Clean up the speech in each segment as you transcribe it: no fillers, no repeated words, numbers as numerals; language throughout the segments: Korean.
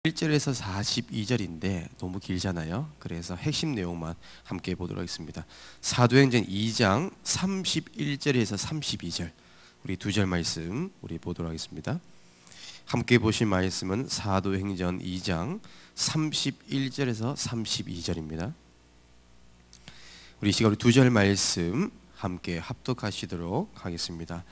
1절에서 42절인데 너무 길잖아요. 그래서 핵심 내용만 함께 보도록 하겠습니다. 사도행전 2장 31절에서 32절 우리 두 절 말씀 우리 보도록 하겠습니다. 함께 보실 말씀은 사도행전 2장 31절에서 32절입니다. 우리 시간 우리 두 절 말씀 함께 합독하시도록 하겠습니다.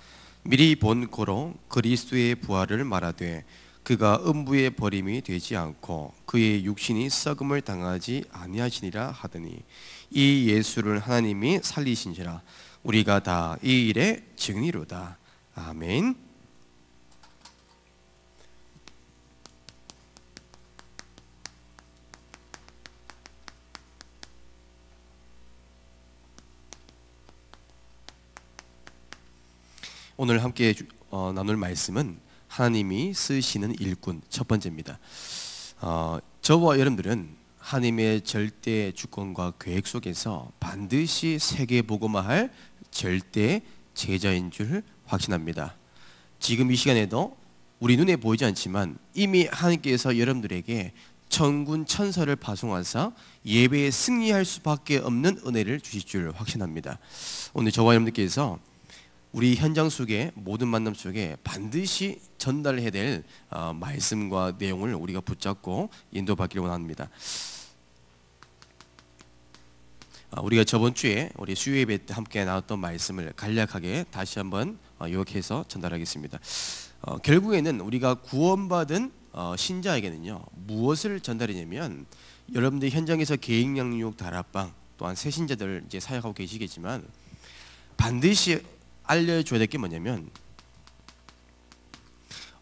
미리 본 고로 그리스도의 부활을 말하되 그가 음부의 버림이 되지 않고 그의 육신이 썩음을 당하지 아니하시니라 하더니 이 예수를 하나님이 살리신지라 우리가 다 이 일의 증인이로다. 아멘. 오늘 함께 나눌 말씀은 하나님이 쓰시는 일꾼 첫 번째입니다. 저와 여러분들은 하나님의 절대 주권과 계획 속에서 반드시 세계복음화할 절대 제자인 줄 확신합니다. 지금 이 시간에도 우리 눈에 보이지 않지만 이미 하나님께서 여러분들에게 천군 천사를 파송하사 예배에 승리할 수밖에 없는 은혜를 주실 줄 확신합니다. 오늘 저와 여러분들께서 우리 현장 속에 모든 만남 속에 반드시 전달해야 될 말씀과 내용을 우리가 붙잡고 인도받기를 원합니다. 우리가 저번 주에 우리 수요 예배 때 함께 나눴던 말씀을 간략하게 다시 한번 요약해서 전달하겠습니다. 결국에는 우리가 구원받은 신자에게는요 무엇을 전달하냐면 여러분들 현장에서 개인 양육 다락방 또한 새신자들 이제 사역하고 계시겠지만 반드시 알려줘야 될 게 뭐냐면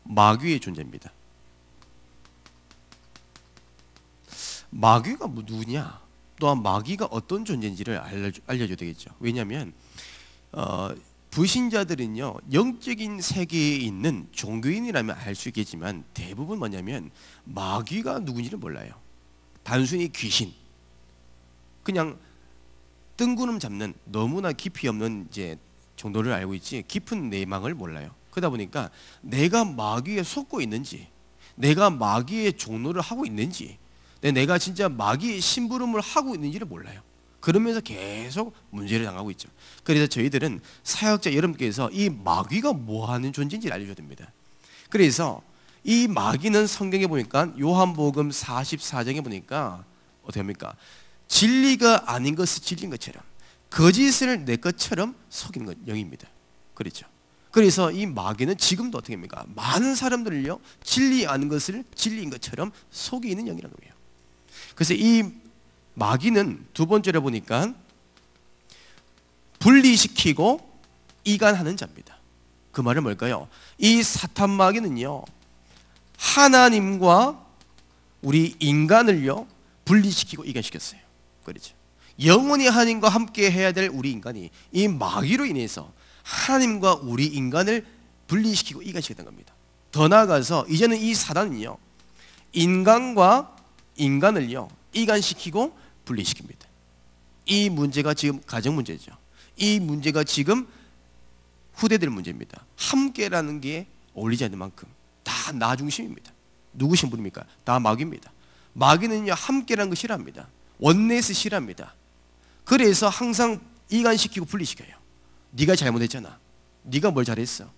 마귀의 존재입니다. 마귀가 누구냐? 또한 마귀가 어떤 존재인지를 알려줘야 되겠죠. 왜냐하면 불신자들은요 영적인 세계에 있는 종교인이라면 알 수 있겠지만 대부분 뭐냐면 마귀가 누군지를 몰라요. 단순히 귀신, 그냥 뜬구름 잡는 너무나 깊이 없는 이제 정도를 알고 있지 깊은 내막을 몰라요. 그러다 보니까 내가 마귀에 속고 있는지, 내가 마귀의 종로를 하고 있는지, 내가 진짜 마귀의 심부름을 하고 있는지를 몰라요. 그러면서 계속 문제를 당하고 있죠. 그래서 저희들은 사역자 여러분께서 이 마귀가 뭐하는 존재인지를 알려줘야 됩니다. 그래서 이 마귀는 성경에 보니까 요한복음 44장에 보니까 어떻게 합니까? 진리가 아닌 것을 진리인 것처럼 거짓을 내 것처럼 속이는 것 영입니다. 그렇죠. 그래서 이 마귀는 지금도 어떻게 합니까? 많은 사람들을요 진리 아닌 것을 진리인 것처럼 속이는 영이라는 거예요. 그래서 이 마귀는 두 번째로 보니까 분리시키고 이간하는 자입니다. 그 말은 뭘까요? 이 사탄 마귀는요 하나님과 우리 인간을요 분리시키고 이간시켰어요. 그렇죠. 영원히 하나님과 함께 해야 될 우리 인간이 이 마귀로 인해서 하나님과 우리 인간을 분리시키고 이간시켰던 겁니다. 더 나아가서 이제는 이 사단은요 인간과 인간을요 이간시키고 분리시킵니다. 이 문제가 지금 가정 문제죠. 이 문제가 지금 후대들 문제입니다. 함께라는 게 어울리지 않는 만큼 다 나 중심입니다. 누구 신분입니까? 다 마귀입니다. 마귀는요 함께라는 거 싫어합니다. 원넷을 싫어합니다. 그래서 항상 이간시키고 분리시켜요. 네가 잘못했잖아. 네가 뭘 잘했어.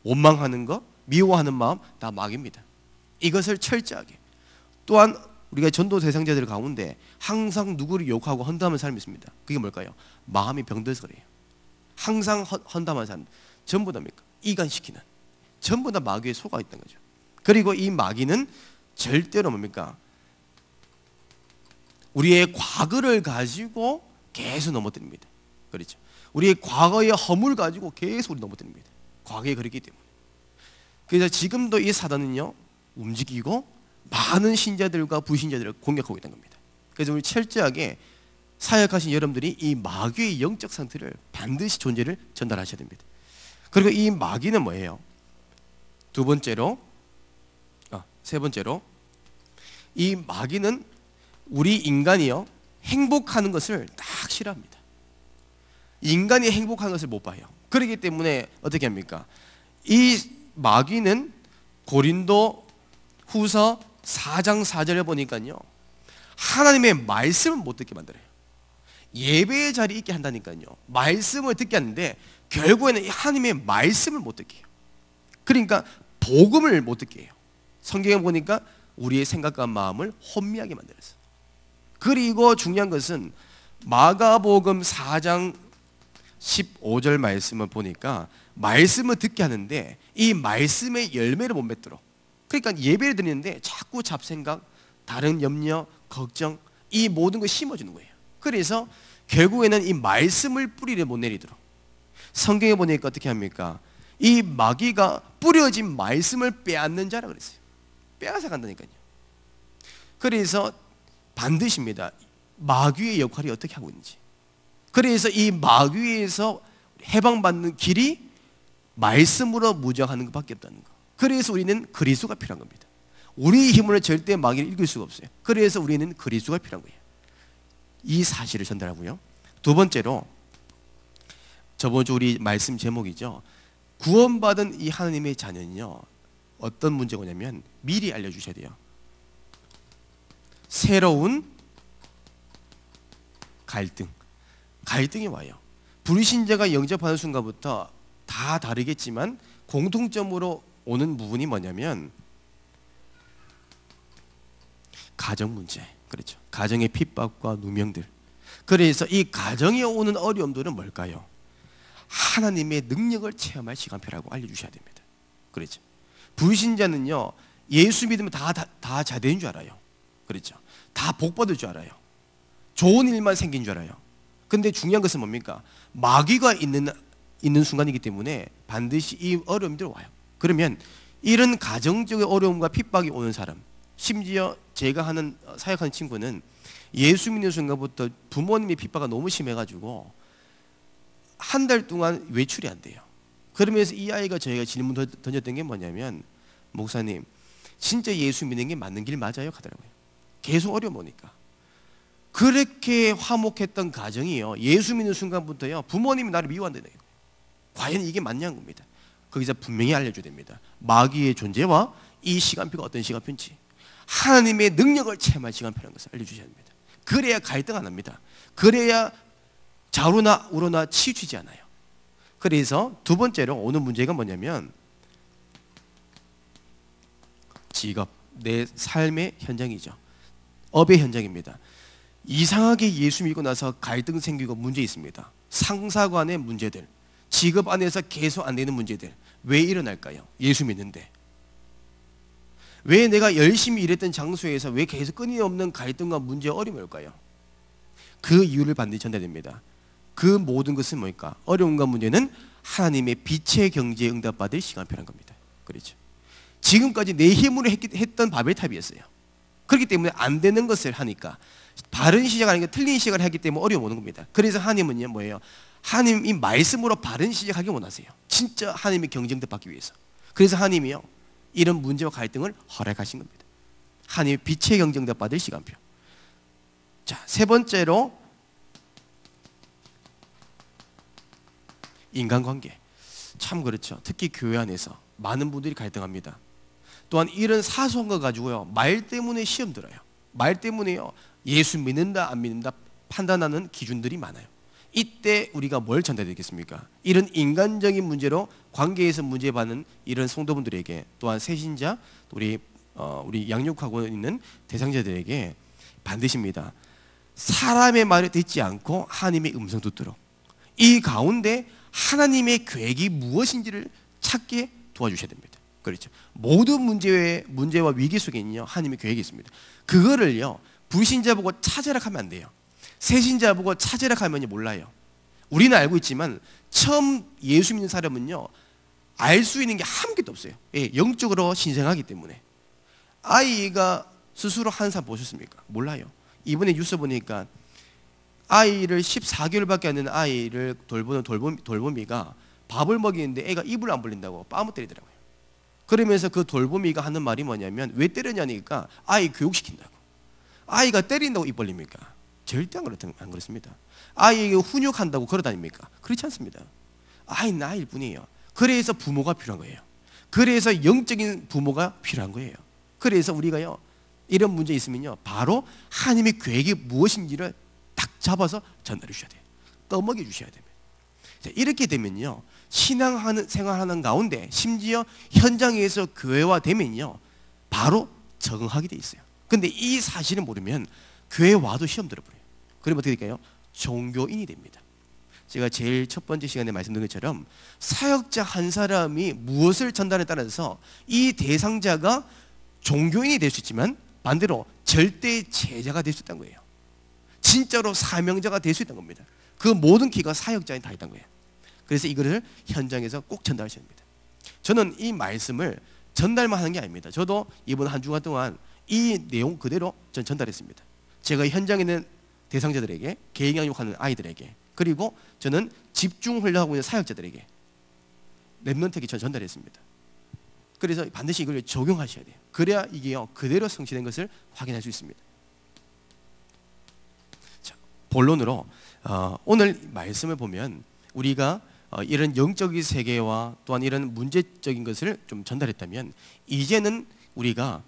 원망하는 거, 미워하는 마음 다 마귀입니다. 이것을 철저하게. 또한 우리가 전도 대상자들 가운데 항상 누구를 욕하고 헌담하는 사람이 있습니다. 그게 뭘까요? 마음이 병들어서 그래요. 항상 헌담하는 사람 전부 다입니까? 이간시키는. 전부 다 마귀에 속아 있던 거죠. 그리고 이 마귀는 절대로 뭡니까? 우리의 과거를 가지고 계속 넘어뜨립니다. 그렇죠. 우리의 과거의 허물 가지고 계속 우리 넘어뜨립니다. 과거에 그랬기 때문에. 그래서 지금도 이 사단은요 움직이고 많은 신자들과 불신자들을 공격하고 있는 겁니다. 그래서 우리 철저하게 사역하신 여러분들이 이 마귀의 영적 상태를 반드시 존재를 전달하셔야 됩니다. 그리고 이 마귀는 뭐예요? 세 번째로 이 마귀는 우리 인간이요 행복하는 것을 딱 싫어합니다. 인간이 행복한 것을 못 봐요. 그렇기 때문에 어떻게 합니까? 이 마귀는 고린도 후서 4장 4절에 보니까요, 하나님의 말씀을 못 듣게 만들어요. 예배의 자리에 있게 한다니까요. 말씀을 듣게 하는데 결국에는 하나님의 말씀을 못 듣게 해요. 그러니까 복음을 못 듣게 해요. 성경에 보니까 우리의 생각과 마음을 혼미하게 만들었어요. 그리고 중요한 것은 마가복음 4장 15절 말씀을 보니까 말씀을 듣게 하는데 이 말씀의 열매를 못 맺도록, 그러니까 예배를 드리는데 자꾸 잡생각, 다른 염려, 걱정, 이 모든 걸 심어주는 거예요. 그래서 결국에는 이 말씀을 뿌리를 못 내리도록, 성경에 보니까 어떻게 합니까? 이 마귀가 뿌려진 말씀을 빼앗는 자라 그랬어요. 빼앗아 간다니까요. 그래서 반드시입니다. 마귀의 역할이 어떻게 하고 있는지. 그래서 이 마귀에서 해방받는 길이 말씀으로 무장하는 것밖에 없다는 거. 그래서 우리는 그리스도가 필요한 겁니다. 우리의 힘으로 절대 마귀를 이길 수가 없어요. 그래서 우리는 그리스도가 필요한 거예요. 이 사실을 전달하고요. 두 번째로, 저번 주 우리 말씀 제목이죠. 구원받은 이 하나님의 자녀는요, 어떤 문제가 오냐면 미리 알려주셔야 돼요. 새로운 갈등이 와요. 불신자가 영접하는 순간부터 다 다르겠지만 공통점으로 오는 부분이 뭐냐면 가정 문제, 그렇죠. 가정의 핍박과 누명들. 그래서 이 가정에 오는 어려움들은 뭘까요? 하나님의 능력을 체험할 시간표라고 알려주셔야 됩니다. 그렇죠. 불신자는요, 예수 믿으면 다 잘 되는 줄 알아요. 그렇죠. 다 복 받을 줄 알아요. 좋은 일만 생긴 줄 알아요. 근데 중요한 것은 뭡니까? 마귀가 있는 순간이기 때문에 반드시 이 어려움들이 와요. 그러면 이런 가정적인 어려움과 핍박이 오는 사람, 심지어 제가 하는 사역하는 친구는 예수 믿는 순간부터 부모님의 핍박이 너무 심해가지고 한 달 동안 외출이 안 돼요. 그러면서 이 아이가 저희가 질문 던졌던 게 뭐냐면, 목사님 진짜 예수 믿는 게 맞는 길 맞아요? 하더라고요. 계속 어려움 오니까. 그렇게 화목했던 가정이요, 예수 믿는 순간부터요 부모님이 나를 미워한다는 거예요. 과연 이게 맞냐는 겁니다. 거기서 분명히 알려줘야 됩니다. 마귀의 존재와 이 시간표가 어떤 시간표인지, 하나님의 능력을 체험할 시간표라는 것을 알려주셔야 됩니다. 그래야 갈등 안 합니다. 그래야 좌로나 우로나 치우치지 않아요. 그래서 두 번째로 오는 문제가 뭐냐면 직업, 내 삶의 현장이죠. 업의 현장입니다. 이상하게 예수 믿고 나서 갈등 생기고 문제 있습니다. 상사 간의 문제들, 직업 안에서 계속 안 되는 문제들, 왜 일어날까요? 예수 믿는데. 왜 내가 열심히 일했던 장소에서 왜 계속 끊임없는 갈등과 문제, 어려움이 올까요? 그 이유를 반드시 전달됩니다. 그 모든 것은 뭘까? 어려움과 문제는 하나님의 빛의 경지에 응답받을 시간표란 겁니다. 그렇죠. 지금까지 내 힘으로 했던 바벨탑이었어요. 그렇기 때문에 안 되는 것을 하니까 바른 시작 아니까 틀린 시작을 하기 때문에 어려움 오는 겁니다. 그래서 하나님은요 뭐예요? 하나님이 말씀으로 바른 시작하기 원하세요. 진짜 하나님의 경쟁도 받기 위해서. 그래서 하나님이요 이런 문제와 갈등을 허락하신 겁니다. 하나님의 빛의 경쟁도 받을 시간표. 자, 세 번째로 인간관계. 참 그렇죠. 특히 교회 안에서 많은 분들이 갈등합니다. 또한 이런 사소한 거 가지고요 말 때문에 시험 들어요. 말 때문에요 예수 믿는다 안 믿는다 판단하는 기준들이 많아요. 이때 우리가 뭘 전달드리겠습니까? 이런 인간적인 문제로 관계에서 문제받는 이런 성도분들에게, 또한 새신자, 우리 양육하고 있는 대상자들에게 반드시입니다. 사람의 말을 듣지 않고 하나님의 음성 듣도록, 이 가운데 하나님의 계획이 무엇인지를 찾게 도와주셔야 됩니다. 그렇죠. 모든 문제와 위기 속에는요 하나님의 계획이 있습니다. 그거를요 불신자 보고 찾으라 하면 안 돼요. 새신자 보고 찾으라 하면 몰라요. 우리는 알고 있지만 처음 예수 믿는 사람은요 알 수 있는 게 한 개도 없어요. 예, 영적으로 신생하기 때문에. 아이가 스스로 하는 사람 보셨습니까? 몰라요. 이번에 뉴스 보니까 아이를 14개월밖에 안 되는 아이를 돌보는 돌보미가 밥을 먹이는데 애가 입을 안 벌린다고 뺨을 때리더라고요. 그러면서 그 돌보미가 하는 말이 뭐냐면, 왜 때렸냐니까 아이 교육시킨다고. 아이가 때린다고 입 벌립니까? 절대 안 그렇습니다. 아이에게 훈육한다고 걸어다닙니까? 그렇지 않습니다. 아이는 아이일 뿐이에요. 그래서 부모가 필요한 거예요. 그래서 영적인 부모가 필요한 거예요. 그래서 우리가요 이런 문제 있으면요, 바로 하나님의 계획이 무엇인지를 딱 잡아서 전달해 주셔야 돼요. 떠먹여 주셔야 됩니다. 자, 이렇게 되면요, 신앙하는 생활하는 가운데 심지어 현장에서 교회화 되면요, 바로 적응하게 돼 있어요. 근데 이 사실을 모르면 교회 와도 시험 들어버려요. 그러면 어떻게 될까요? 종교인이 됩니다. 제가 제일 첫 번째 시간에 말씀드린 것처럼 사역자 한 사람이 무엇을 전달에 따라서 이 대상자가 종교인이 될 수 있지만 반대로 절대 제자가 될 수 있다는 거예요. 진짜로 사명자가 될 수 있다는 겁니다. 그 모든 기가 사역자에 다 있다는 거예요. 그래서 이거를 현장에서 꼭 전달하셔야 합니다. 저는 이 말씀을 전달만 하는 게 아닙니다. 저도 이번 한 주간 동안 이 내용 그대로 전 전달했습니다. 제가 현장에 있는 대상자들에게, 개인 양육하는 아이들에게, 그리고 저는 집중 훈련하고 있는 사역자들에게 렘넌트에게 전 전달했습니다. 그래서 반드시 이걸 적용하셔야 돼요. 그래야 이게요, 그대로 성취된 것을 확인할 수 있습니다. 자, 본론으로 오늘 말씀을 보면 우리가 이런 영적인 세계와 또한 이런 문제적인 것을 좀 전달했다면, 이제는 우리가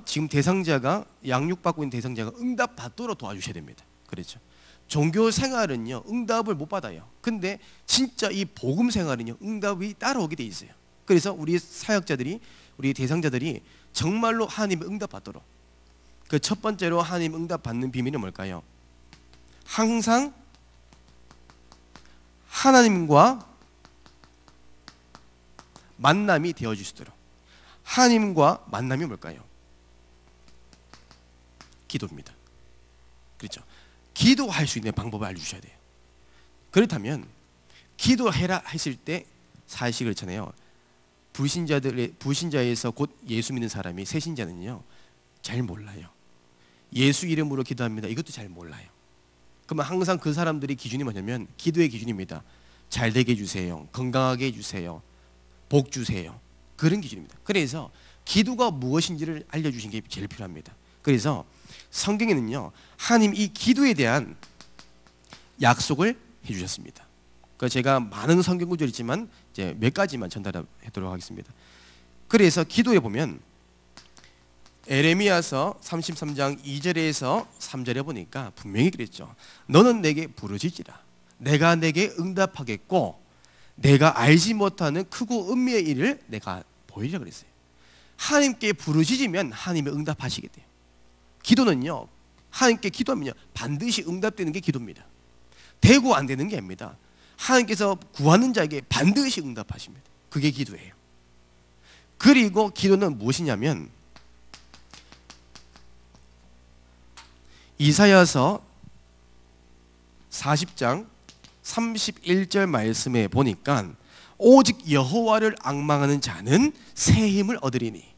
지금 대상자가, 양육받고 있는 대상자가 응답받도록 도와주셔야 됩니다. 그렇죠? 종교 생활은요, 응답을 못 받아요. 근데 진짜 이 복음 생활은요, 응답이 따라오게 돼 있어요. 그래서 우리 사역자들이, 우리 대상자들이 정말로 하나님의 응답받도록, 그 첫 번째로 하나님 응답받는 비밀은 뭘까요? 항상 하나님과 만남이 되어질 수 있도록. 하나님과 만남이 뭘까요? 기도입니다. 그렇죠? 기도할 수 있는 방법을 알려주셔야 돼요. 그렇다면 기도해라 했을 때 사실 그렇잖아요. 불신자에서 곧 예수 믿는 사람이, 새신자는요, 잘 몰라요. 예수 이름으로 기도합니다. 이것도 잘 몰라요. 그러면 항상 그 사람들이 기준이 뭐냐면, 기도의 기준입니다. 잘 되게 해주세요, 건강하게 해주세요, 복 주세요, 그런 기준입니다. 그래서 기도가 무엇인지를 알려주신 게 제일 필요합니다. 그래서 성경에는요, 하나님 이 기도에 대한 약속을 해주셨습니다. 제가 많은 성경 구절이 있지만 이제 몇 가지만 전달하도록 하겠습니다. 그래서 기도에 보면 에레미야서 33장 2절에서 3절에 보니까 분명히 그랬죠. 너는 내게 부르짖으라. 내가 내게 응답하겠고 내가 알지 못하는 크고 은미의 일을 내가 보이리라 그랬어요. 하나님께 부르짖으면 하나님이 응답하시게 돼요. 기도는요, 하나님께 기도하면요, 반드시 응답되는 게 기도입니다. 되고 안 되는 게 아닙니다. 하나님께서 구하는 자에게 반드시 응답하십니다. 그게 기도예요. 그리고 기도는 무엇이냐면, 이사야서 40장 31절 말씀에 보니까 오직 여호와를 앙망하는 자는 새 힘을 얻으리니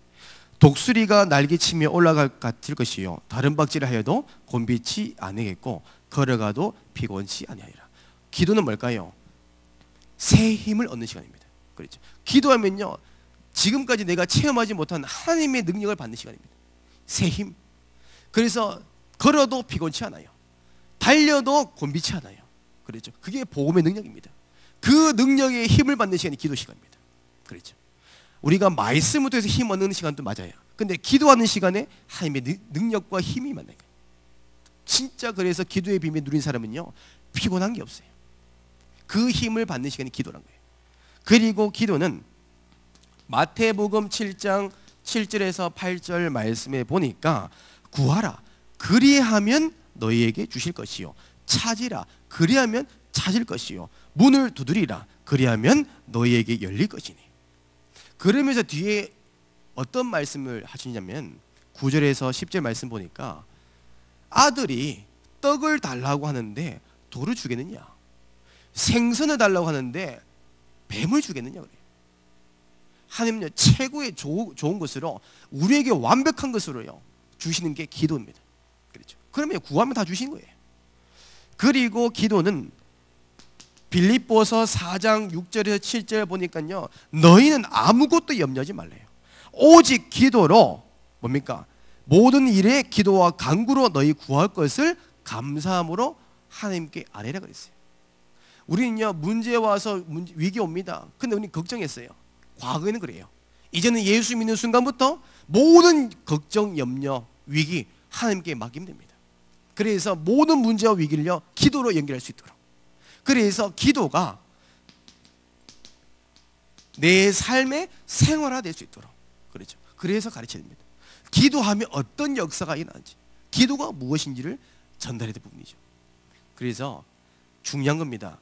독수리가 날개치며 올라갈 같을 것이요 다른 박질을 하여도 곤비치 아니겠고 걸어가도 피곤치 아니하리라. 기도는 뭘까요? 새 힘을 얻는 시간입니다. 그렇죠? 기도하면요, 지금까지 내가 체험하지 못한 하나님의 능력을 받는 시간입니다. 새 힘. 그래서 걸어도 피곤치 않아요. 달려도 곤비치 않아요. 그렇죠? 그게 복음의 능력입니다. 그 능력의 힘을 받는 시간이 기도 시간입니다. 그렇죠? 우리가 말씀을 통해서 힘 얻는 시간도 맞아요. 근데 기도하는 시간에 하나님의 능력과 힘이 만나는 거예요. 진짜 그래서 기도의 비밀 누린 사람은요, 피곤한 게 없어요. 그 힘을 받는 시간이 기도란 거예요. 그리고 기도는 마태복음 7장 7절에서 8절 말씀에 보니까 구하라 그리하면 너희에게 주실 것이요 찾으라 그리하면 찾을 것이요 문을 두드리라 그리하면 너희에게 열릴 것이니. 그러면서 뒤에 어떤 말씀을 하시냐면 9절에서 10절 말씀 보니까 아들이 떡을 달라고 하는데 돌을 주겠느냐, 생선을 달라고 하는데 뱀을 주겠느냐 그래요. 하나님은요, 최고의 좋은 것으로 우리에게 완벽한 것으로요 주시는 게 기도입니다. 그렇죠? 그러면 구하면 다 주신 거예요. 그리고 기도는 빌립보서 4장 6절에서 7절 보니까요, 너희는 아무것도 염려하지 말래요. 오직 기도로 뭡니까? 모든 일에 기도와 간구로 너희 구할 것을 감사함으로 하나님께 아뢰라 그랬어요. 우리는요, 문제 와서 위기 옵니다. 근데 우리는 걱정했어요. 과거에는 그래요. 이제는 예수 믿는 순간부터 모든 걱정, 염려 위기 하나님께 맡기면 됩니다. 그래서 모든 문제와 위기를요 기도로 연결할 수 있도록. 그래서 기도가 내 삶의 생활화될 수 있도록. 그렇죠. 그래서 가르쳐야 됩니다. 기도하면 어떤 역사가 일어나는지, 기도가 무엇인지를 전달해야 될 부분이죠. 그래서 중요한 겁니다.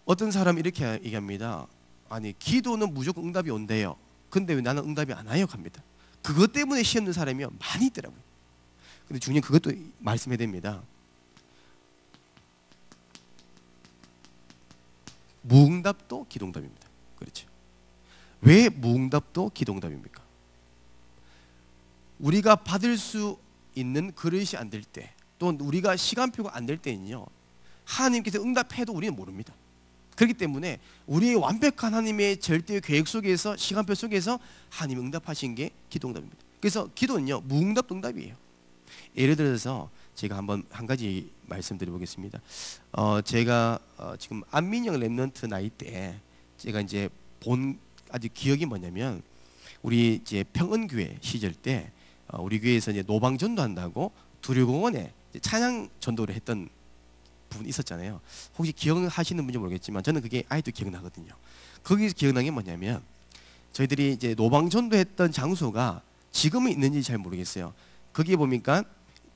어떤 사람이 이렇게 얘기합니다. 아니 기도는 무조건 응답이 온대요. 근데 왜 나는 응답이 안 와요? 합니다. 그것 때문에 시험 는 사람이 많이 있더라고요. 근데 중요한 그것도 말씀해야 됩니다. 무응답도 기도응답입니다. 그렇죠. 왜 무응답도 기도응답입니까? 우리가 받을 수 있는 그릇이 안 될 때, 또 우리가 시간표가 안 될 때는요 하나님께서 응답해도 우리는 모릅니다. 그렇기 때문에 우리의 완벽한 하나님의 절대 계획 속에서, 시간표 속에서 하나님 응답하신 게 기도응답입니다. 그래서 기도는요 무응답도 응답이에요. 예를 들어서 제가 한 가지 말씀드려보겠습니다. 제가 지금 안민영 랩런트 나이 때 제가 이제 본 아직 기억이 뭐냐면, 우리 이제 평은교회 시절 때 우리 교회에서 이제 노방 전도한다고 두류공원에 찬양 전도를 했던 부분이 있었잖아요. 혹시 기억하시는 분인지 모르겠지만 저는 그게 아직도 기억나거든요. 거기서 기억난 게 뭐냐면, 저희들이 이제 노방 전도했던 장소가 지금은 있는지 잘 모르겠어요. 거기에 보니까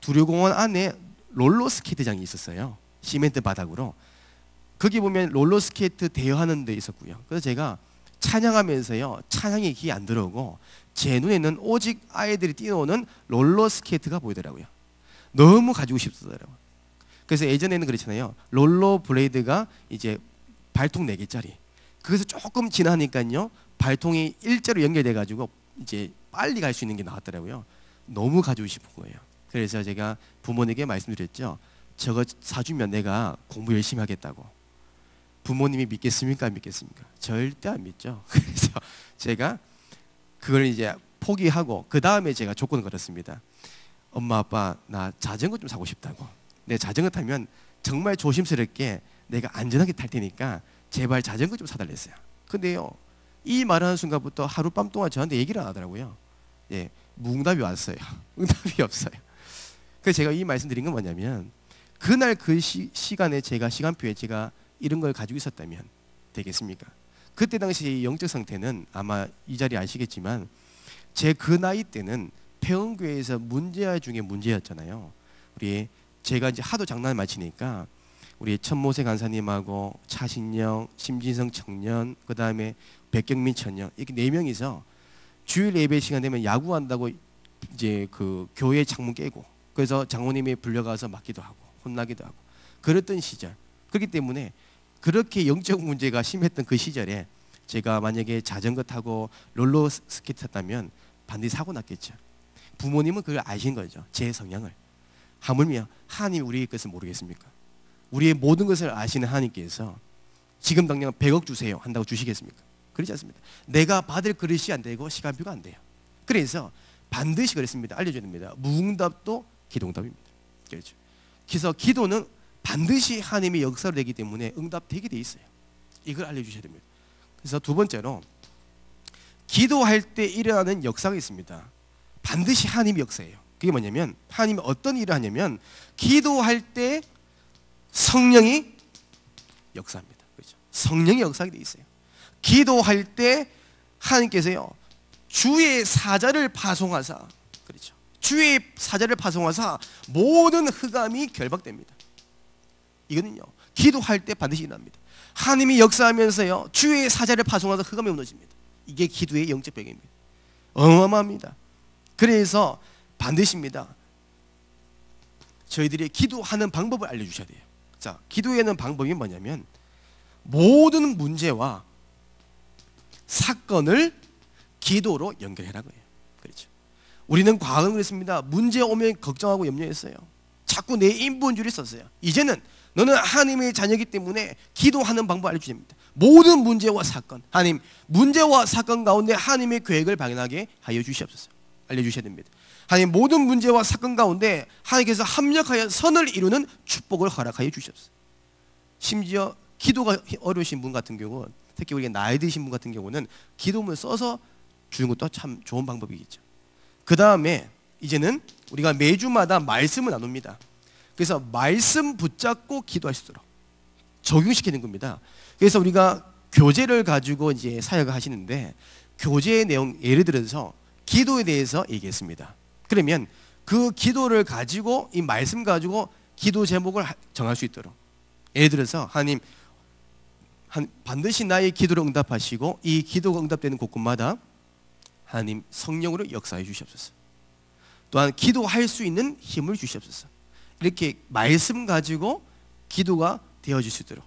두류공원 안에 롤러스케이트장이 있었어요. 시멘트 바닥으로. 거기 보면 롤러스케이트 대여하는 데 있었고요. 그래서 제가 찬양하면서요 찬양이 귀에 안 들어오고 제 눈에는 오직 아이들이 뛰어오는 롤러스케이트가 보이더라고요. 너무 가지고 싶더라고요. 그래서 예전에는 그렇잖아요. 롤러 블레이드가 이제 발통 4개짜리. 그래서 조금 지나니까요 발통이 일자로 연결돼 가지고 이제 빨리 갈 수 있는 게 나왔더라고요. 너무 가지고 싶은 거예요. 그래서 제가 부모님에게 말씀드렸죠. 저거 사주면 내가 공부 열심히 하겠다고. 부모님이 믿겠습니까? 안 믿겠습니까? 절대 안 믿죠. 그래서 제가 그걸 이제 포기하고 그 다음에 제가 조건을 걸었습니다. 엄마 아빠 나 자전거 좀 사고 싶다고. 내 자전거 타면 정말 조심스럽게 내가 안전하게 탈 테니까 제발 자전거 좀 사달랬어요. 근데요 이 말하는 순간부터 하룻밤 동안 저한테 얘기를 안 하더라고요. 예, 무응답이 왔어요. 응답이 없어요. 그래서 제가 이 말씀 드린 건 뭐냐면, 그날 그 시간에 제가 시간표에 제가 이런 걸 가지고 있었다면 되겠습니까? 그때 당시 영적 상태는 아마 이 자리에 아시겠지만 제 그 나이 때는 평은교회에서 문제아 중에 문제였잖아요. 우리 제가 이제 하도 장난을 많이 치니까 우리 천모세 간사님하고 차신영, 심진성 청년, 그 다음에 백경민 청년, 이렇게 4명이서 주일 예배 시간 되면 야구한다고 이제 그 교회 창문 깨고, 그래서 장로님이 불려가서 맞기도 하고 혼나기도 하고 그랬던 시절. 그렇기 때문에 그렇게 영적 문제가 심했던 그 시절에 제가 만약에 자전거 타고 롤러스케이트 탔다면 반드시 사고 났겠죠. 부모님은 그걸 아신 거죠. 제 성향을. 하물며 하나님이 우리의 것을 모르겠습니까? 우리의 모든 것을 아시는 하나님께서 지금 당장 100억 주세요 한다고 주시겠습니까? 그렇지 않습니다. 내가 받을 그릇이 안 되고 시간표가 안 돼요. 그래서 반드시 그랬습니다. 알려줘야 됩니다. 무응답도 기도응답입니다. 그렇죠. 그래서 기도는 반드시 하나님의 역사로 되기 때문에 응답되게 돼 있어요. 이걸 알려주셔야 됩니다. 그래서 두 번째로 기도할 때 일어나는 역사가 있습니다. 반드시 하나님의 역사예요. 그게 뭐냐면, 하나님이 어떤 일을 하냐면 기도할 때 성령이 역사합니다. 그렇죠? 성령이 역사하게 돼 있어요. 기도할 때 하나님께서요 주의 사자를 파송하사, 그렇죠? 주의 사자를 파송하사 모든 흑암이 결박됩니다. 이거는요 기도할 때 반드시 일어납니다. 하나님이 역사하면서요 주의 사자를 파송하사 흑암이 무너집니다. 이게 기도의 영적 배경입니다. 어마어마합니다. 그래서 반드시입니다. 저희들이 기도하는 방법을 알려주셔야 돼요. 자, 기도하는 방법이 뭐냐면 모든 문제와 사건을 기도로 연결해라고요. 그렇죠. 우리는 과거는 그랬습니다. 문제 오면 걱정하고 염려했어요. 자꾸 내 인본주의를 썼어요. 이제는 너는 하나님의 자녀이기 때문에 기도하는 방법 알려주십니다. 모든 문제와 사건, 하나님 문제와 사건 가운데 하나님의 계획을 발견하게 하여 주시옵소서. 알려주셔야 됩니다. 하나님 모든 문제와 사건 가운데 하나님께서 합력하여 선을 이루는 축복을 허락하여 주시옵소서. 심지어 기도가 어려우신 분 같은 경우는, 특히 우리가 나이 드신 분 같은 경우는 기도문을 써서 주는 것도 참 좋은 방법이겠죠. 그 다음에 이제는 우리가 매주마다 말씀을 나눕니다. 그래서 말씀 붙잡고 기도할 수 있도록 적용시키는 겁니다. 그래서 우리가 교재를 가지고 이제 사역을 하시는데 교재의 내용 예를 들어서 기도에 대해서 얘기했습니다. 그러면 그 기도를 가지고 이 말씀 가지고 기도 제목을 정할 수 있도록 예를 들어서 하나님 반드시 나의 기도를 응답하시고 이 기도가 응답되는 곳곳마다 하나님 성령으로 역사해 주시옵소서. 또한 기도할 수 있는 힘을 주시옵소서. 이렇게 말씀 가지고 기도가 되어질 수 있도록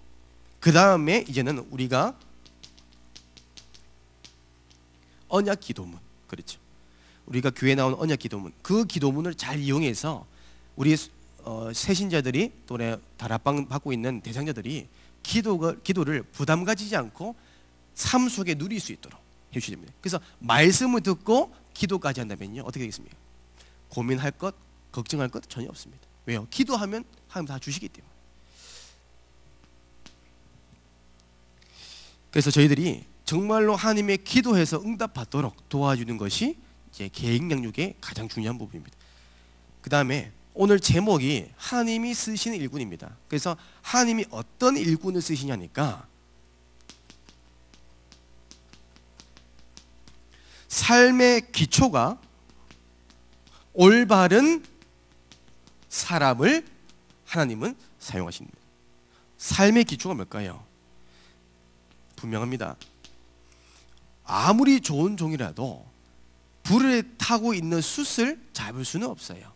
그 다음에 이제는 우리가 언약 기도문, 그렇죠. 우리가 교회에 나오는 언약 기도문, 그 기도문을 잘 이용해서 우리 새신자들이 또 다락방 받고 있는 대상자들이 기도를 부담 가지지 않고 삶 속에 누릴 수 있도록 해주셔야 됩니다. 그래서 말씀을 듣고 기도까지 한다면요 어떻게 되겠습니까? 고민할 것, 걱정할 것 전혀 없습니다. 왜요? 기도하면 하나님 다 주시기 때문에. 그래서 저희들이 정말로 하나님의 기도해서 응답받도록 도와주는 것이 이제 계획 양육의 가장 중요한 부분입니다. 그 다음에 오늘 제목이 하나님이 쓰시는 일꾼입니다. 그래서 하나님이 어떤 일꾼을 쓰시냐니까 삶의 기초가 올바른 사람을 하나님은 사용하십니다. 삶의 기초가 뭘까요? 분명합니다. 아무리 좋은 종이라도 불에 타고 있는 숯을 잡을 수는 없어요.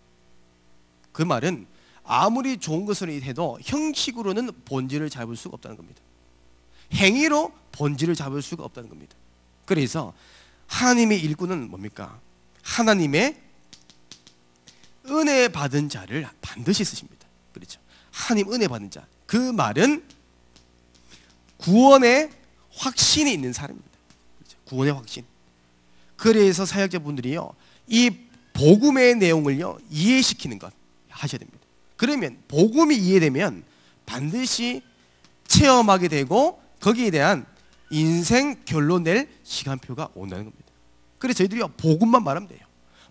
그 말은 아무리 좋은 것을 해도 형식으로는 본질을 잡을 수가 없다는 겁니다. 행위로 본질을 잡을 수가 없다는 겁니다. 그래서 하나님의 일꾼은 뭡니까? 하나님의 은혜 받은 자를 반드시 쓰십니다. 그렇죠? 하나님 은혜 받은 자. 그 말은 구원의 확신이 있는 사람입니다. 그렇죠? 구원의 확신. 그래서 사역자분들이요, 이 복음의 내용을요 이해시키는 것 하셔야 됩니다. 그러면 복음이 이해되면 반드시 체험하게 되고 거기에 대한 인생 결론 낼 시간표가 온다는 겁니다. 그래서 저희들이요 복음만 말하면 돼요.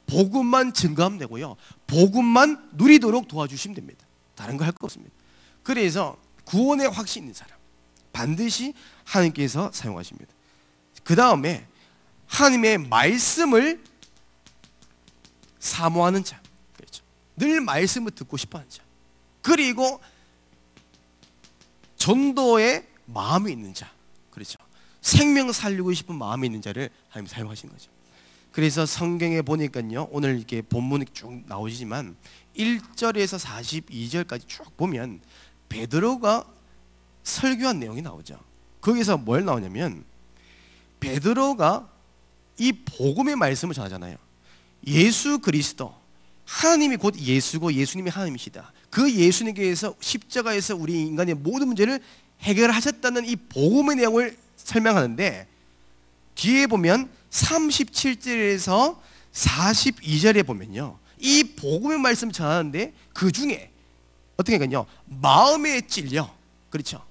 복음만 증거하면 되고요, 복음만 누리도록 도와주시면 됩니다. 다른 거 할 거 없습니다. 그래서 구원의 확신 있는 사람 반드시 하나님께서 사용하십니다. 그 다음에 하나님의 말씀을 사모하는 자, 그렇죠. 늘 말씀을 듣고 싶어하는 자, 그리고 전도의 마음이 있는 자, 그렇죠. 생명 살리고 싶은 마음이 있는 자를 하나님 사용하신 거죠. 그래서 성경에 보니까요, 오늘 이렇게 본문이 쭉 나오지만 1절에서 42절까지 쭉 보면 베드로가 설교한 내용이 나오죠. 거기서 뭘 나오냐면 베드로가 이 복음의 말씀을 전하잖아요. 예수 그리스도, 하나님이 곧 예수고 예수님이 하나님이시다. 그 예수님께서 십자가에서 우리 인간의 모든 문제를 해결하셨다는 이 복음의 내용을 설명하는데 뒤에 보면 37절에서 42절에 보면요, 이 복음의 말씀을 전하는데 그 중에 어떻게 하냐면요, 마음에 찔려, 그렇죠.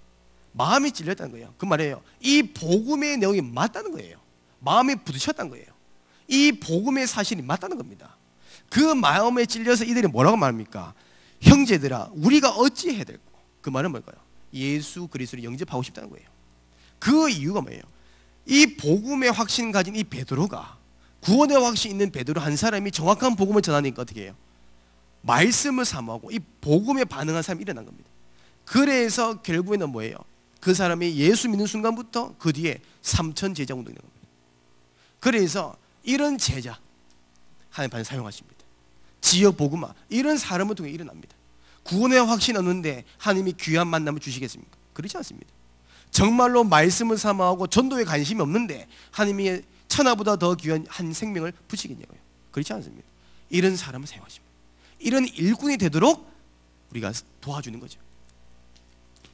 마음이 찔렸다는 거예요. 그 말이에요. 이 복음의 내용이 맞다는 거예요. 마음에 부딪혔다는 거예요. 이 복음의 사실이 맞다는 겁니다. 그 마음에 찔려서 이들이 뭐라고 말합니까? 형제들아, 우리가 어찌해야 될까? 그 말은 뭘까요? 예수 그리스도를 영접하고 싶다는 거예요. 그 이유가 뭐예요? 이 복음의 확신 가진 이 베드로가, 구원의 확신 있는 베드로 한 사람이 정확한 복음을 전하니까 어떻게 해요? 말씀을 사모하고 이 복음에 반응한 사람이 일어난 겁니다. 그래서 결국에는 뭐예요? 그 사람이 예수 믿는 순간부터 그 뒤에 3천 제자 운동이 나는 겁니다. 그래서 이런 제자 하나님 반드시 사용하십니다. 지역 복음화 이런 사람을 통해 일어납니다. 구원의 확신 없는데 하나님이 귀한 만남을 주시겠습니까? 그렇지 않습니다. 정말로 말씀을 사모하고 전도에 관심이 없는데 하나님이 천하보다 더 귀한 한 생명을 붙이겠냐고요? 그렇지 않습니다. 이런 사람을 사용하십니다. 이런 일꾼이 되도록 우리가 도와주는 거죠.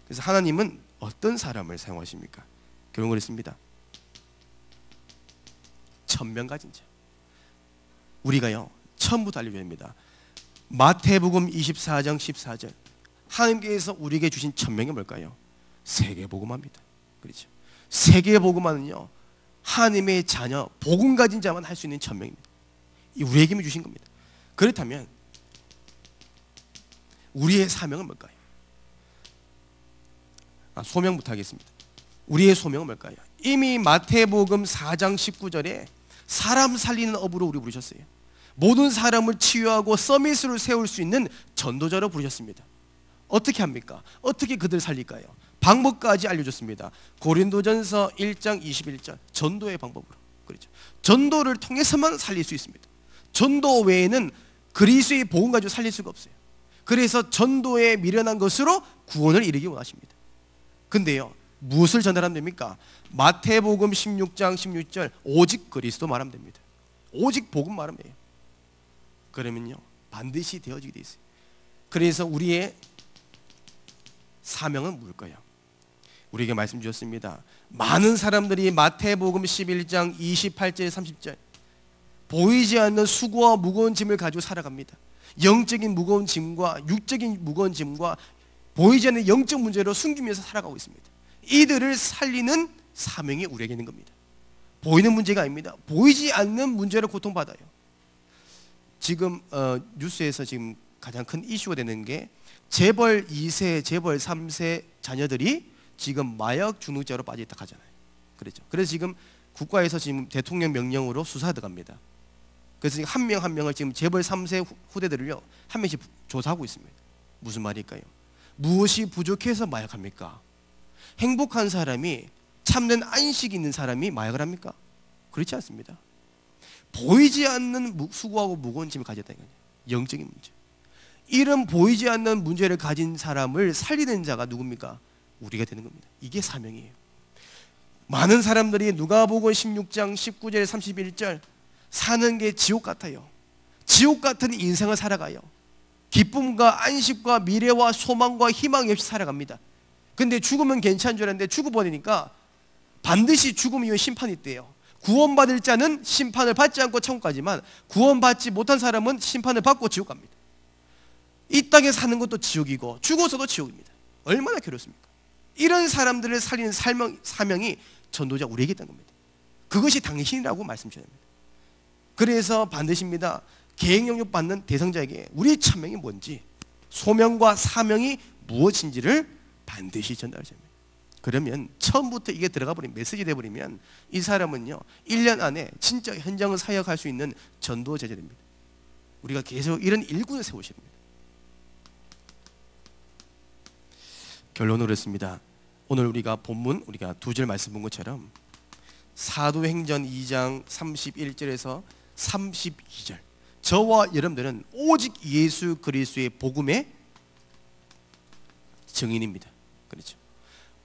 그래서 하나님은 어떤 사람을 사용하십니까? 결론을 했습니다. 천명 가진 자. 우리가요 처음부터 알려줘야 됩니다. 마태복음 24장 14절 하나님께서 우리에게 주신 천명이 뭘까요? 세계복음화입니다. 그렇죠. 세계복음화는요 하나님의 자녀 복음 가진 자만 할 수 있는 천명입니다. 이 우리에게만 주신 겁니다. 그렇다면 우리의 사명은 뭘까요? 소명부터 하겠습니다. 우리의 소명은 뭘까요? 이미 마태복음 4장 19절에 사람 살리는 업으로 우리 부르셨어요. 모든 사람을 치유하고 서밋으로 세울 수 있는 전도자로 부르셨습니다. 어떻게 합니까? 어떻게 그들을 살릴까요? 방법까지 알려줬습니다. 고린도전서 1장 21절 전도의 방법으로. 그렇죠. 전도를 통해서만 살릴 수 있습니다. 전도 외에는 그리스도의 복음 가지고 살릴 수가 없어요. 그래서 전도에 미련한 것으로 구원을 이루기 원하십니다. 근데요, 무엇을 전달하면 됩니까? 마태복음 16장 16절 오직 그리스도 말하면 됩니다. 오직 복음 말하면 돼요. 그러면요, 반드시 되어지게 돼 있어요. 그래서 우리의 사명은 뭘까요? 우리에게 말씀 주셨습니다. 많은 사람들이 마태복음 11장 28절 30절 보이지 않는 수고와 무거운 짐을 가지고 살아갑니다. 영적인 무거운 짐과 육적인 무거운 짐과 보이지 않는 영적 문제로 숨기면서 살아가고 있습니다. 이들을 살리는 사명이 우리에게 있는 겁니다. 보이는 문제가 아닙니다. 보이지 않는 문제로 고통받아요. 지금 뉴스에서 지금 가장 큰 이슈가 되는 게 재벌 2세, 재벌 3세 자녀들이 지금 마약 중독자로 빠져있다 하잖아요. 그렇죠. 그래서 지금 국가에서 지금 대통령 명령으로 수사 들어갑니다. 그래서 한 명 한 명을 지금 재벌 3세 후대들을요 한 명씩 조사하고 있습니다. 무슨 말일까요? 무엇이 부족해서 마약합니까? 행복한 사람이, 참된 안식이 있는 사람이 마약을 합니까? 그렇지 않습니다. 보이지 않는 수고하고 무거운 짐을 가졌다는 거예요. 영적인 문제. 이런 보이지 않는 문제를 가진 사람을 살리는 자가 누굽니까? 우리가 되는 겁니다. 이게 사명이에요. 많은 사람들이 누가복음 16장 19절 31절 사는 게 지옥 같아요. 지옥 같은 인생을 살아가요. 기쁨과 안식과 미래와 소망과 희망이 없이 살아갑니다. 근데 죽으면 괜찮은 줄 알았는데 죽어버리니까 반드시 죽음 이후에 심판이 있대요. 구원받을 자는 심판을 받지 않고 천국 가지만 구원받지 못한 사람은 심판을 받고 지옥 갑니다. 이 땅에 사는 것도 지옥이고 죽어서도 지옥입니다. 얼마나 괴롭습니까? 이런 사람들을 살리는 사명이 전도자 우리에게 있다는 겁니다. 그것이 당신이라고 말씀 주셔야 됩니다. 그래서 반드시입니다. 계획 영역 받는 대상자에게 우리의 천명이 뭔지, 소명과 사명이 무엇인지를 반드시 전달하셔야 됩니다. 그러면 처음부터 이게 들어가 버리면, 메시지 돼버리면 이 사람은요 1년 안에 진짜 현장을 사역할 수 있는 전도 제자 됩니다. 우리가 계속 이런 일꾼을 세우셔야 됩니다. 결론으로 했습니다. 오늘 우리가 본문, 우리가 두 절 말씀 본 것처럼 사도행전 2장 31절에서 32절 저와 여러분들은 오직 예수 그리스도의 복음의 증인입니다. 그렇죠.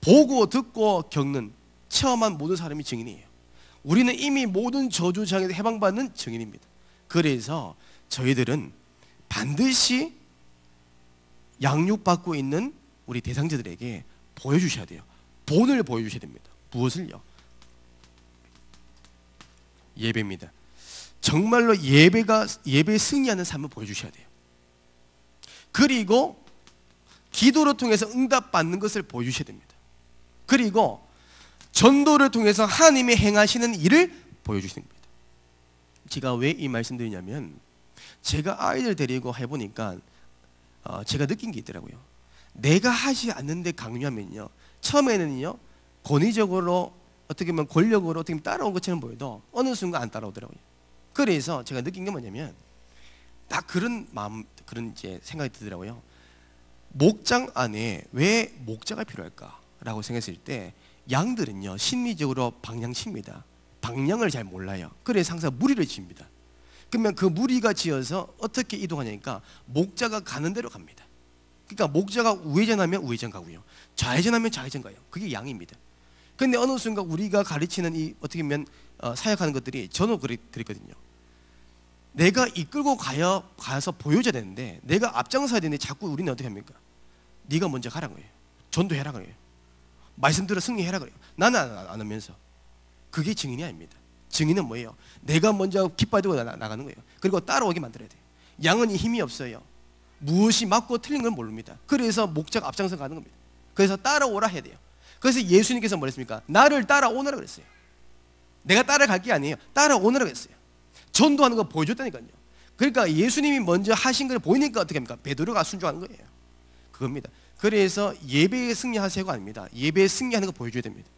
보고 듣고 겪는, 체험한 모든 사람이 증인이에요. 우리는 이미 모든 저주장에서 해방받는 증인입니다. 그래서 저희들은 반드시 양육받고 있는 우리 대상자들에게 보여주셔야 돼요. 본을 보여주셔야 됩니다. 무엇을요? 예배입니다. 정말로 예배에 승리하는 삶을 보여주셔야 돼요. 그리고 기도를 통해서 응답받는 것을 보여주셔야 됩니다. 그리고 전도를 통해서 하나님이 행하시는 일을 보여주시는 겁니다. 제가 왜 이 말씀 드리냐면 제가 아이들 데리고 해보니까 제가 느낀 게 있더라고요. 내가 하지 않는데 강요하면요 처음에는요 권위적으로 어떻게 보면 권력으로 어떻게 보면 따라온 것처럼 보여도 어느 순간 안 따라오더라고요. 그래서 제가 느낀 게 뭐냐면 딱 그런 마음, 그런 이제 생각이 들더라고요. 목장 안에 왜 목자가 필요할까라고 생각했을 때 양들은요 심리적으로 방향칩니다. 방향을 잘 몰라요. 그래서 항상 무리를 지입니다. 그러면 그 무리가 지어서 어떻게 이동하냐니까 목자가 가는 대로 갑니다. 그러니까 목자가 우회전하면 우회전 가고요, 좌회전하면 좌회전 가요. 그게 양입니다. 근데 어느 순간 우리가 가르치는 이 어떻게 보면 사역하는 것들이 저는 그랬거든요. 내가 이끌고 가서 보여줘야 되는데 내가 앞장서야 되는데 자꾸 우리는 어떻게 합니까? 네가 먼저 가라 거예요. 전도해라 그래요. 말씀 들어 승리해라 그래요. 나는 안 하면서. 그게 증인이 아닙니다. 증인은 뭐예요? 내가 먼저 깃발 들고 나가는 거예요. 그리고 따라오게 만들어야 돼요. 양은 힘이 없어요. 무엇이 맞고 틀린 걸 모릅니다. 그래서 목자가 앞장서 가는 겁니다. 그래서 따라오라 해야 돼요. 그래서 예수님께서 뭐랬습니까? 나를 따라오너라 그랬어요. 내가 따라갈 게 아니에요. 따라오너라 그랬어요. 전도하는 거 보여줬다니까요. 그러니까 예수님이 먼저 하신 걸 보이니까 어떻게 합니까? 베드로가 순종하는 거예요. 그겁니다. 그래서 예배에 승리하세요가 아닙니다. 예배에 승리하는 거 보여줘야 됩니다.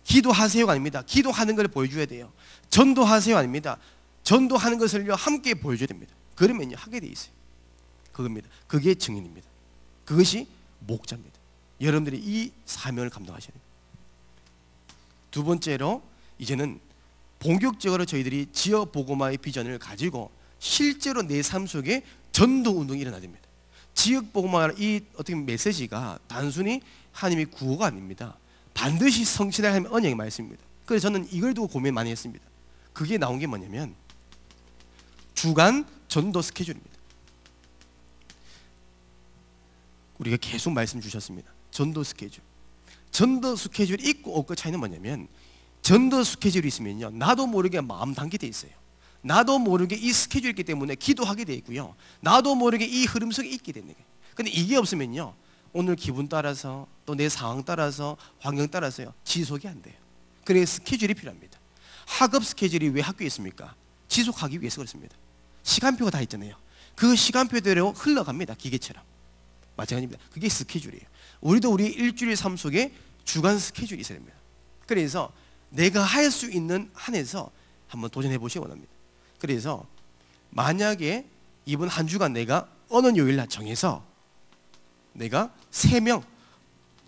기도하세요가 아닙니다. 기도하는 걸 보여줘야 돼요. 전도하세요 아닙니다. 전도하는 것을요 함께 보여줘야 됩니다. 그러면요 하게 돼 있어요. 그겁니다. 그게 증인입니다. 그것이 목자입니다. 여러분들이 이 사명을 감당하셔야 됩니다. 두 번째로 이제는 본격적으로 저희들이 지역 복음화의 비전을 가지고 실제로 내 삶 속에 전도 운동이 일어나야 됩니다. 지역 복음화 이 어떻게 메시지가 단순히 하나님의 구호가 아닙니다. 반드시 성취될 하나님의 언약의 말씀입니다. 그래서 저는 이걸 두고 고민 많이 했습니다. 그게 나온 게 뭐냐면 주간 전도 스케줄입니다. 우리가 계속 말씀 주셨습니다. 전도 스케줄. 전도 스케줄이 있고 없고 차이는 뭐냐면 전도 스케줄이 있으면요 나도 모르게 마음 담게 돼 있어요. 나도 모르게 이 스케줄이 있기 때문에 기도하게 돼 있고요. 나도 모르게 이 흐름 속에 있게 되는 거예요. 근데 이게 없으면요 오늘 기분 따라서 또 내 상황 따라서 환경 따라서요 지속이 안 돼요. 그래서 스케줄이 필요합니다. 학업 스케줄이 왜 학교에 있습니까? 지속하기 위해서 그렇습니다. 시간표가 다 있잖아요. 그 시간표대로 흘러갑니다. 기계처럼. 마찬가지입니다. 그게 스케줄이에요. 우리도 우리 일주일 삶 속에 주간 스케줄이 있어야 됩니다. 그래서 내가 할 수 있는 한에서 한번 도전해 보시기 원합니다. 그래서 만약에 이번 한 주간 내가 어느 요일날 정해서 내가 3명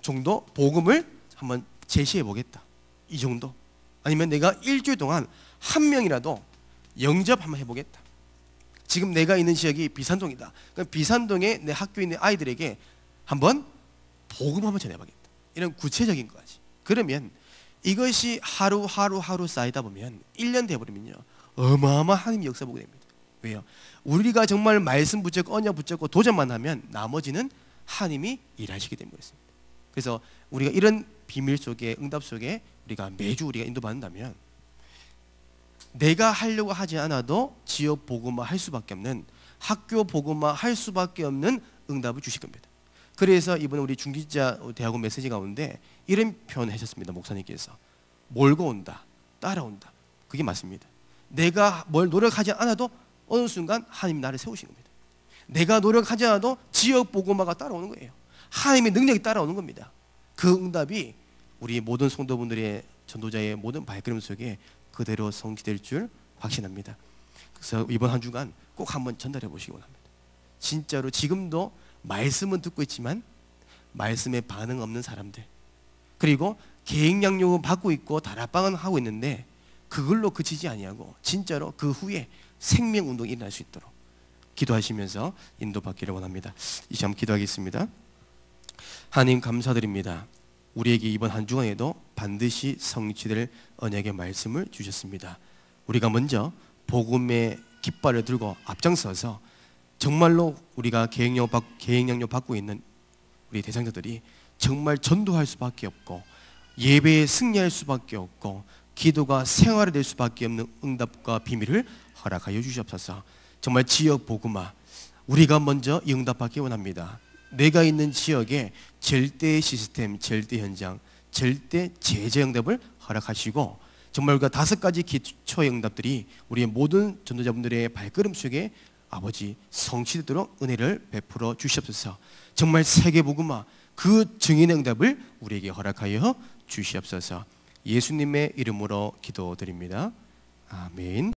정도 복음을 한번 제시해 보겠다. 이 정도. 아니면 내가 일주일 동안 1명이라도 영접 한번 해보겠다. 지금 내가 있는 지역이 비산동이다. 그럼 비산동에 내 학교에 있는 아이들에게 한번 복음 한번 전해봐야겠다. 이런 구체적인 거지. 그러면 이것이 하루 쌓이다 보면 1년 돼버리면요 어마어마한 하나님의 역사 보게 됩니다. 왜요? 우리가 정말 말씀 붙잡고 언약 붙잡고 도전만 하면 나머지는 하나님이 일하시게 되는 것입니다. 그래서 우리가 이런 비밀 속에 응답 속에 우리가 매주 우리가 인도받는다면 내가 하려고 하지 않아도 지역 복음화 할 수밖에 없는 학교 복음화 할 수밖에 없는 응답을 주실 겁니다. 그래서 이번에 우리 중기자 대학원 메시지 가운데 이런 표현을 하셨습니다. 목사님께서 몰고 온다, 따라온다. 그게 맞습니다. 내가 뭘 노력하지 않아도 어느 순간 하나님이 나를 세우시는 겁니다. 내가 노력하지 않아도 지역 복음화가 따라오는 거예요. 하나님의 능력이 따라오는 겁니다. 그 응답이 우리 모든 성도분들의 전도자의 모든 발걸음 속에 그대로 성취될 줄 확신합니다. 그래서 이번 한 주간 꼭 한번 전달해 보시기 원합니다. 진짜로 지금도 말씀은 듣고 있지만 말씀에 반응 없는 사람들, 그리고 계획양육은 받고 있고 다락방은 하고 있는데 그걸로 그치지 아니하고 진짜로 그 후에 생명운동이 일어날 수 있도록 기도하시면서 인도받기를 원합니다. 이제 한번 기도하겠습니다. 하나님 감사드립니다. 우리에게 이번 한 주간에도 반드시 성취될 언약의 말씀을 주셨습니다. 우리가 먼저 복음의 깃발을 들고 앞장서서 정말로 우리가 계획양육 받고 있는 우리 대상자들이 정말 전도할 수밖에 없고 예배에 승리할 수밖에 없고 기도가 생활이 될 수밖에 없는 응답과 비밀을 허락하여 주시옵소서. 정말 지역 복음화 우리가 먼저 이 응답받기 원합니다. 내가 있는 지역에 절대 시스템, 절대 현장, 절대 제재 응답을 허락하시고 정말 우리가 5가지 기초의 응답들이 우리의 모든 전도자분들의 발걸음 속에 아버지 성취되도록 은혜를 베풀어 주시옵소서. 정말 세계 복음화 그 증인의 응답을 우리에게 허락하여 주시옵소서. 예수님의 이름으로 기도드립니다. 아멘.